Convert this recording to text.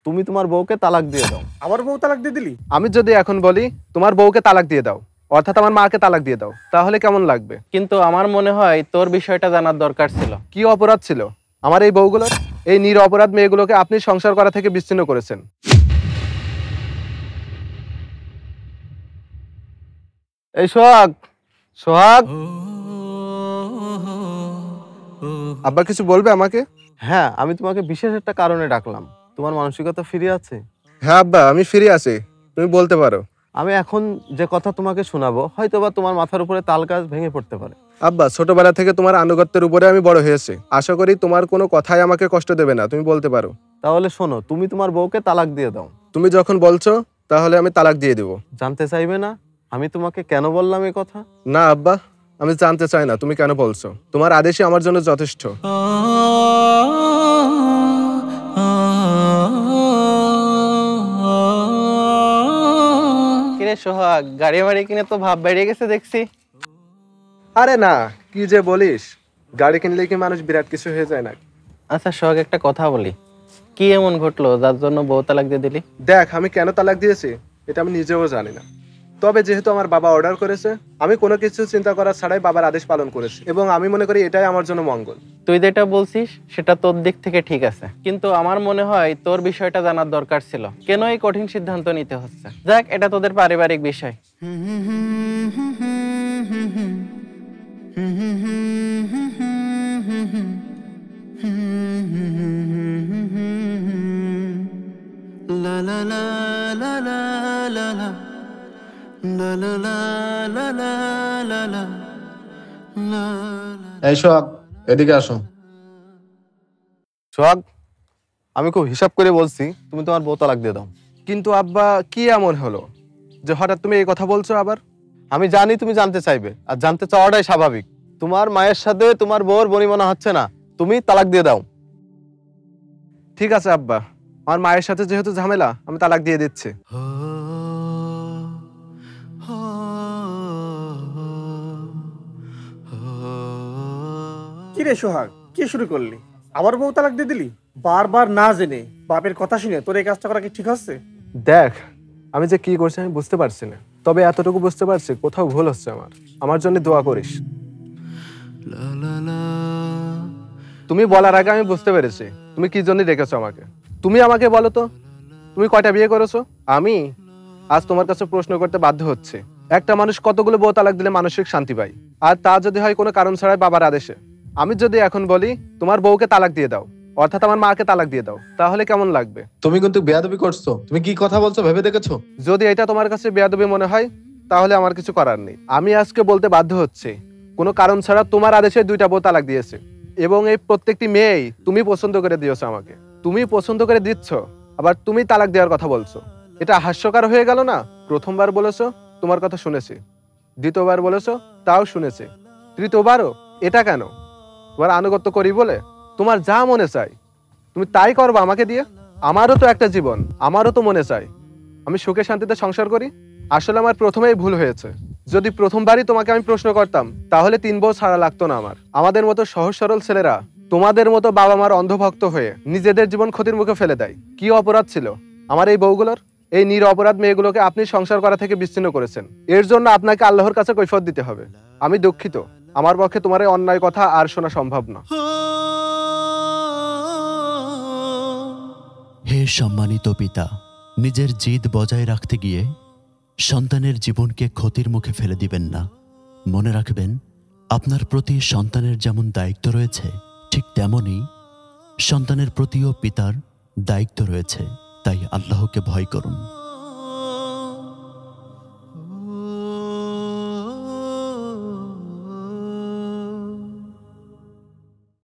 তুমি তোমার বউকে তালাক দিয়ে দাও। আমার বউ তালাক দিয়ে দিলি? আমি যদি এখন বলি তোমার বউকে তালাক দিয়ে দাও, অর্থাৎ আমার মাকে তালাক দিয়ে দাও, তাহলে কেমন লাগবে? কিন্তু আমার মনে হয় তোর বিষয়টা জানার দরকার ছিল। কি অপরাধ ছিল আমার এই বউগুলোর? এই নিরপরাধ মেয়েগুলোকে আপনি সংসার করা থেকে বিচ্ছিন্ন করেছেন। এই সোহাগ, সোহাগ, আব্বা কিছু বলবে আমাকে? হ্যাঁ, আমি তোমাকে বিশেষ একটা কারণে ডাকলাম। তোমার মানসিকতা ফিরে আছে? হ্যাঁ আব্বা, আমি ফিরে আছি, তুমি বলতে পারো। আমি এখন যে কথা তোমাকে শোনাবো হয়তোবা তোমার মাথার উপরে তাল গাছ ভেঙে পড়তে পারে। আব্বা, ছোটবেলা থেকে তোমার আনুগত্যের উপরে আমি বড় হয়েছি, আশা করি তোমার কোনো কথাই আমাকে কষ্ট দেবে না, তুমি বলতে পারো। তাহলে শোনো, তুমি তোমার বউকে তালাক দিয়ে দাও। তুমি যখন বলছো তাহলে আমি তালাক দিয়ে দেব। জানতে চাইবে না আমি তোমাকে কেন বললাম এই কথা? না আব্বা, আমি জানতে চাই না তুমি কেন বলছো, তোমার আদেশই আমার জন্য যথেষ্ট। কিরে সোহাগ, গাড়ি বাড়ি কিনে তো ভাব বেড়ে গেছে দেখছি। আরে না, কি যে বলিস, গাড়ি কিনলে কি মানুষ বিরাট কিছু হয়ে যায় না? আচ্ছা সোহাগ, একটা কথা বলি, কি এমন ঘটলো যার জন্য বউ তালাক দিয়ে দিলি? দেখ, আমি কেন তালাক দিয়েছি এটা আমি নিজেও জানি না, তবে যেহেতু আমার বাবা অর্ডার করেছে, আমি কোনো কিছু চিন্তা করা ছাড়াই বাবার আদেশ পালন করেছি, এবং আমি মনে করি এটাই আমার জন্য মঙ্গল। তুই যেটা বলছিস সেটা তোর দিক থেকে ঠিক আছে, কিন্তু আমার মনে হয় তোর বিষয়টা জানার দরকার ছিল। কেন এই কঠিন সিদ্ধান্ত নিতে হচ্ছে? যাক, এটা তোদের পারিবারিক বিষয়। এই সোহাগ, এদিকে আসো। সোহাগ, আমি খুব হিসাব করে বলছি, তুমি তোমার বউ তালাক দিয়ে দাও। কিন্তু আব্বা, কি এমন হলো যে হঠাৎ তুমি এই কথা বলছো আবার? আমি জানি তুমি জানতে চাইবে, আর জানতে চাওয়াটাই স্বাভাবিক। তোমার মায়ের সাথে তোমার বউর বনিমনা হচ্ছে না, তুমি তালাক দিয়ে দাও। ঠিক আছে আব্বা, আমার মায়ের সাথে যেহেতু ঝামেলা, আমি তালাক দিয়ে দিচ্ছি। কি রে সোহাগ, কি শুরু করলি? আমার বউ তালাক দিয়ে দিলি? বারবার না জেনে বাপের কথা শুনে তোর এই কাজটা করা কি ঠিক হচ্ছে? দেখ, আমি যে কি করছি আমি বুঝতে পারছি না, তবে এতটুকু বুঝতে পারছি কোথাও ভুল হচ্ছে। আমার জন্য দোয়া করিস। তুমি বলার আগে আমি বুঝতে পেরেছি তুমি কি জন্য রেখেছো আমাকে। তুমি আমাকে বলো তো, তুমি কয়টা বিয়ে করেছো? আমি আজ তোমার কাছে প্রশ্ন করতে বাধ্য হচ্ছে, একটা মানুষ কতগুলো বউ তালাক দিলে মানসিক শান্তি পায়, আর তা যদি হয় কোনো কারণ ছাড়াই বাবার আদেশে। আমি যদি এখন বলি তোমার বউকে তালাক দিয়ে দাও, অর্থাৎ আমার মাকে তালাক দিয়ে দাও, তাহলে কেমন লাগবে? তুমি কিন্তু বেয়াদবি করছো। তুমি কি কথা বলছো ভেবে দেখেছো? যদি এটা তোমার কাছে বেয়াদবি মনে হয় তাহলে আমার কিছু করার নেই। আমি আজকে বলতে বাধ্য হচ্ছে, কোনো কারণ ছাড়া তোমার আদেশে 2টা বউ তালাক দিয়েছে, এবং এই প্রত্যেকটি মেয়েই তুমি পছন্দ করে দিয়েছো আমাকে। তুমি পছন্দ করে দিচ্ছ, আবার তুমি তালাক দেওয়ার কথা বলছো। এটা হাস্যকর হয়ে গেল না? প্রথমবার বলেছো তোমার কথা শুনেছি, দ্বিতীয়বার বলেছো তাও শুনেছি, তৃতীয়বারও। এটা কেন? তোমার আনুগত্য করি বলে? তোমার যা মনে চাই তুমি তাই করবা আমাকে দিয়ে? আমারও তো একটা জীবন, আমারও তো মনে চাই আমি সুখে শান্তিতে সংসার করি। আসলে আমার প্রথমেই ভুল হয়েছে। যদি প্রথমবারই তোমাকে আমি প্রশ্ন করতাম তাহলে 3 বউ ছাড়া লাগতো না আমার। আমাদের মতো সহজ সরল ছেলেরা তোমাদের মতো বাবা মার অন্ধভক্ত হয়ে নিজেদের জীবন ক্ষতির মুখে ফেলে দেয়। কি অপরাধ ছিল আমার এই বউগুলোর? এই নিরপরাধ মেয়েগুলোকে আপনি সংসার করা থেকে বিচ্ছিন্ন করেছেন, এর জন্য আপনাকে আল্লাহর কাছে কৈফিয়ত দিতে হবে। আমি দুঃখিত, আমার পক্ষে তোমার এই অন্যায় কথা আর শোনা সম্ভব না। হে সম্মানিত পিতা, নিজের জিদ বজায় রাখতে গিয়ে সন্তানের জীবনকে ক্ষতির মুখে ফেলে দিবেন না। মনে রাখবেন, আপনার প্রতি সন্তানের যেমন দায়িত্ব রয়েছে, ঠিক তেমনই সন্তানের প্রতিও পিতার দায়িত্ব রয়েছে। তাই আল্লাহকে ভয় করুন।